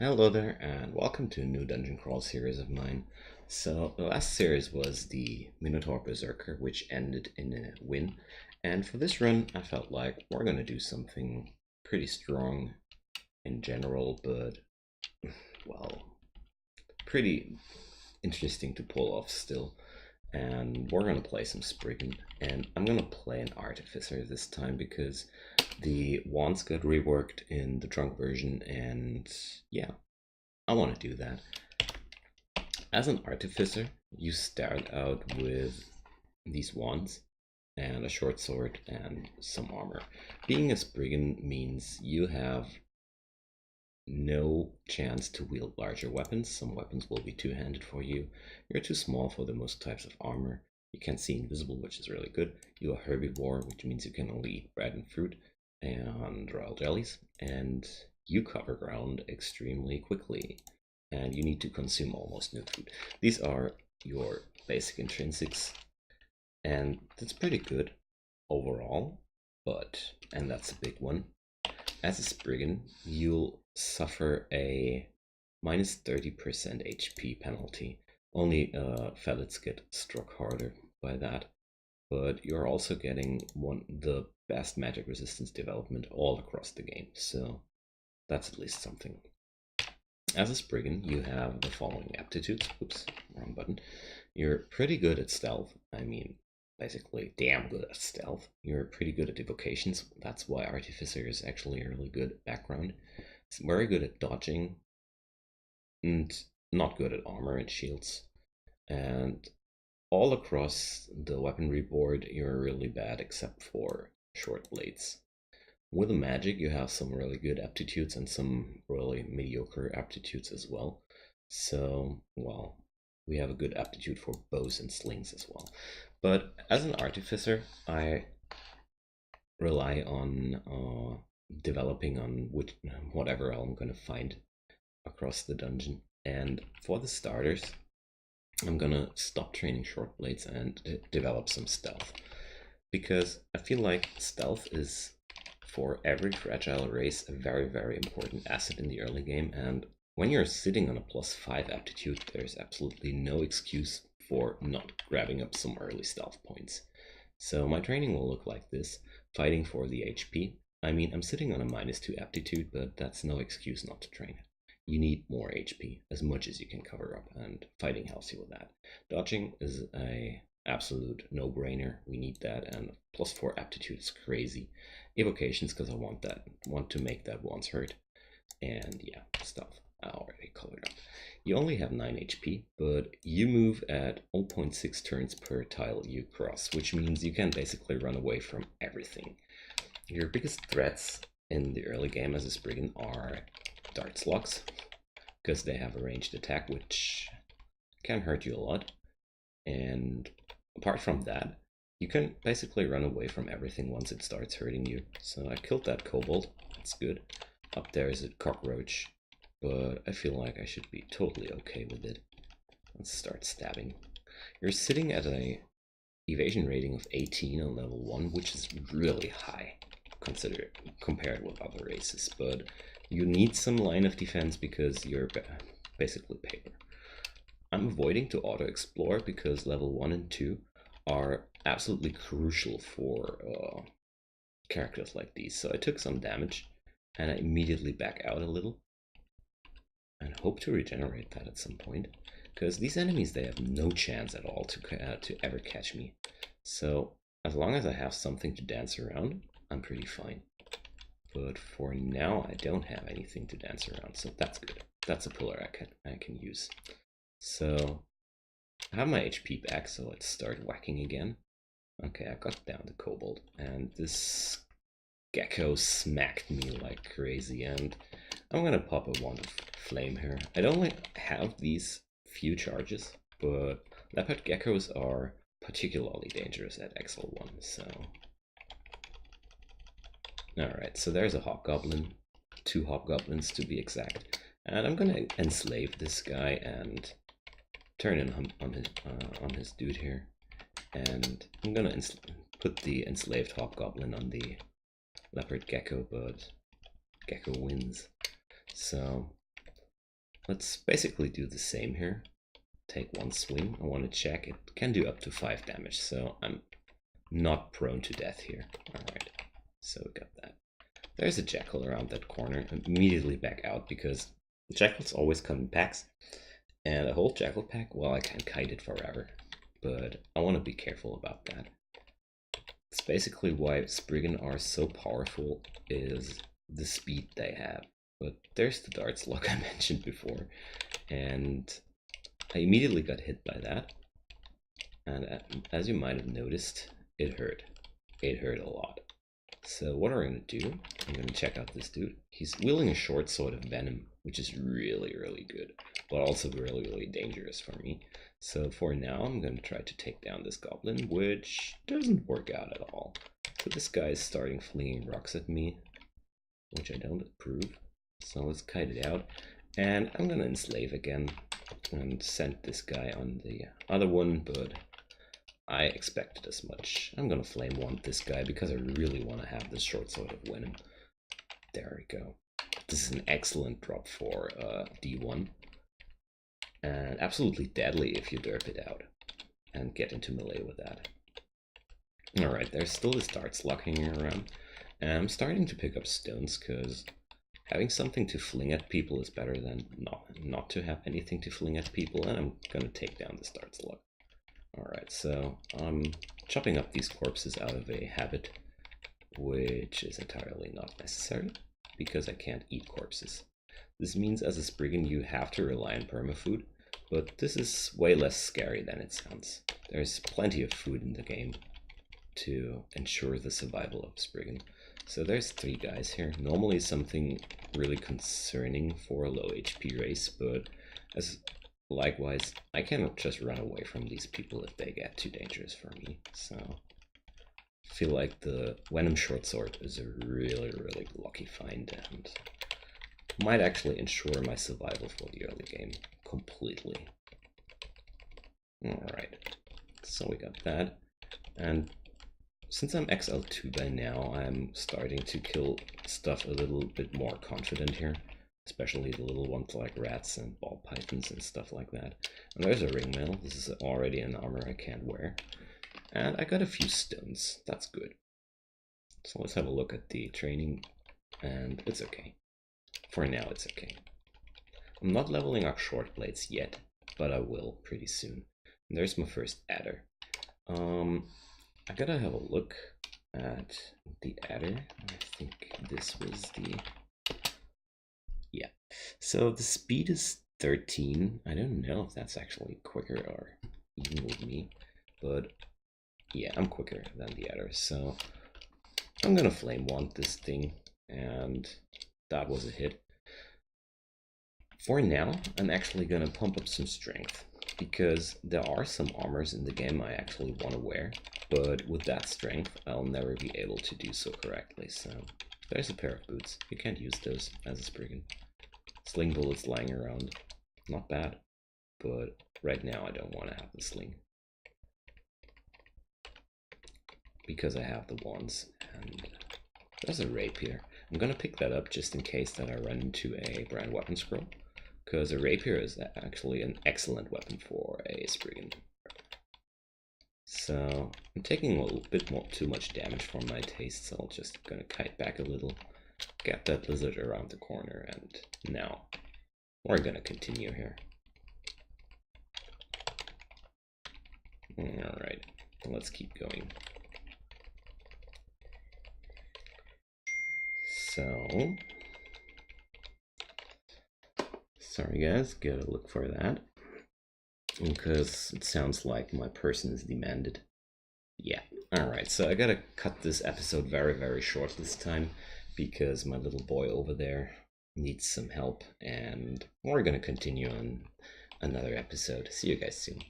Hello there, and welcome to a new dungeon crawl series of mine. So, the last series was the Minotaur Berserker, which ended in a win. And for this run, I felt like we're gonna do something pretty strong in general, but, well, pretty interesting to pull off still. And we're gonna play some Spriggan, and I'm gonna play an Artificer this time because the wands got reworked in the trunk version, and yeah, I want to do that. As an artificer, you start out with these wands and a short sword and some armor. Being a Spriggan means you have no chance to wield larger weapons. Some weapons will be two-handed for you. You're too small for the most types of armor. You can see invisible, which is really good. You're a herbivore, which means you can only eat bread and fruit and royal jellies. And you cover ground extremely quickly, and you need to consume almost no food. These are your basic intrinsics, and that's pretty good overall, and that's a big one. As a Spriggan, you'll suffer a minus 30% HP penalty. Only fellows get struck harder by that, but you're also getting the best magic resistance development all across the game, so that's at least something. As a Spriggan, you have the following aptitudes. Oops, wrong button. You're pretty good at stealth. I mean, basically damn good at stealth. You're pretty good at evocations. That's why Artificer is actually a really good background. It's very good at dodging and not good at armor and shields. And all across the weaponry board, you're really bad except for short blades. With the magic, you have some really good aptitudes and some really mediocre aptitudes as well. So, well, we have a good aptitude for bows and slings as well. But as an artificer, I rely on developing on whatever I'm going to find across the dungeon. And for the starters, I'm going to stop training short blades and develop some stealth. Because I feel like stealth is, for every fragile race, a very important asset in the early game, and when you're sitting on a +5 aptitude, there's absolutely no excuse for not grabbing up some early stealth points. So my training will look like this: fighting for the HP. I mean, I'm sitting on a -2 aptitude, but that's no excuse not to train it. You need more HP, as much as you can cover up, and fighting helps you with that. Dodging is a absolute no-brainer. We need that, and +4 aptitude is crazy. Evocations, because I want to make that once hurt. And yeah, stealth I already covered up. You only have 9 HP, but you move at 0.6 turns per tile you cross, which means you can basically run away from everything. Your biggest threats in the early game as a Spriggan are dart slugs, because they have a ranged attack which can hurt you a lot. And apart from that, you can basically run away from everything once it starts hurting you. So I killed that kobold, that's good. Up there is a cockroach, but I feel like I should be totally okay with it. Let's start stabbing. You're sitting at a evasion rating of 18 on level 1, which is really high compared with other races, but you need some line of defense because you're basically paper. I'm avoiding to auto-explore because level 1 and 2 are absolutely crucial for characters like these. So I took some damage and I immediately back out a little and hope to regenerate that at some point, because these enemies, they have no chance at all to ever catch me. So as long as I have something to dance around, I'm pretty fine. But for now, I don't have anything to dance around, so that's good. That's a pillar I can use. So I have my HP back, so let's start whacking again. Okay, I got down the kobold, and this gecko smacked me like crazy, and I'm gonna pop a wand of flame here. I don't have these few charges, but leopard geckos are particularly dangerous at XL1, so... Alright, so there's a hobgoblin, 2 hobgoblins to be exact, and I'm gonna enslave this guy and turn in on his dude here, and I'm gonna put the enslaved hobgoblin on the leopard gecko, but gecko wins. So let's basically do the same here. Take one swing. I want to check. It can do up to 5 damage, so I'm not prone to death here. Alright, so we got that. There's a jackal around that corner. Immediately back out because the jackals always come in packs. And a whole jackal pack, well, I can't kite it forever. But I want to be careful about that. It's basically why Spriggan are so powerful is the speed they have. But there's the darts lock I mentioned before. And I immediately got hit by that. And as you might have noticed, it hurt. It hurt a lot. So what are we going to do? I'm going to check out this dude. He's wielding a short sword of venom, which is really, really good, but also really, really dangerous for me. So for now, I'm going to try to take down this goblin, which doesn't work out at all. So this guy is starting flinging rocks at me, which I don't approve. So let's kite it out. And I'm going to enslave again and send this guy on the other one, but I expected as much. I'm gonna flame wand this guy because I really want to have this short sword of venom. There we go. This is an excellent drop for D1. And absolutely deadly if you derp it out and get into melee with that. Alright, there's still this darts locking around. And I'm starting to pick up stones because having something to fling at people is better than not to have anything to fling at people. And I'm gonna take down this darts lock. Alright, so I'm chopping up these corpses out of a habit, which is entirely not necessary, because I can't eat corpses. This means as a Spriggan you have to rely on permafood, but this is way less scary than it sounds. There's plenty of food in the game to ensure the survival of Spriggan. So there's 3 guys here. Normally something really concerning for a low HP race, but likewise, I cannot just run away from these people if they get too dangerous for me. So I feel like the Venom Short Sword is a really, really lucky find and might actually ensure my survival for the early game completely. Alright, so we got that. And since I'm XL2 by now, I'm starting to kill stuff a little bit more confident here. Especially the little ones like rats and ball pythons and stuff like that. And there's a ringmail. This is already an armor I can't wear. And I got a few stones. That's good. So let's have a look at the training. And it's okay. For now, it's okay. I'm not leveling up short blades yet, but I will pretty soon. And there's my first adder. I gotta have a look at the adder. I think this was the... Yeah, so the speed is 13. I don't know if that's actually quicker or even with me, but yeah, I'm quicker than the others. So I'm gonna flame wand this thing, and that was a hit. For now, I'm actually gonna pump up some strength because there are some armors in the game I actually want to wear, but with that strength, I'll never be able to do so correctly. So there's a pair of boots. You can't use those as a Spriggan. Sling bullets lying around. Not bad. But right now I don't want to have the sling. Because I have the wands. And there's a rapier. I'm gonna pick that up just in case that I run into a brand weapon scroll. Because a rapier is actually an excellent weapon for a Spriggan. So I'm taking a little bit too much damage for my taste, so I'm just gonna kite back a little. Get that lizard around the corner, and now we're gonna continue here. Alright, let's keep going. So, sorry guys, gotta look for that. Because it sounds like my person is demanded. Yeah, alright, so I gotta cut this episode very, very short this time. Because my little boy over there needs some help, and we're gonna continue on another episode. See you guys soon.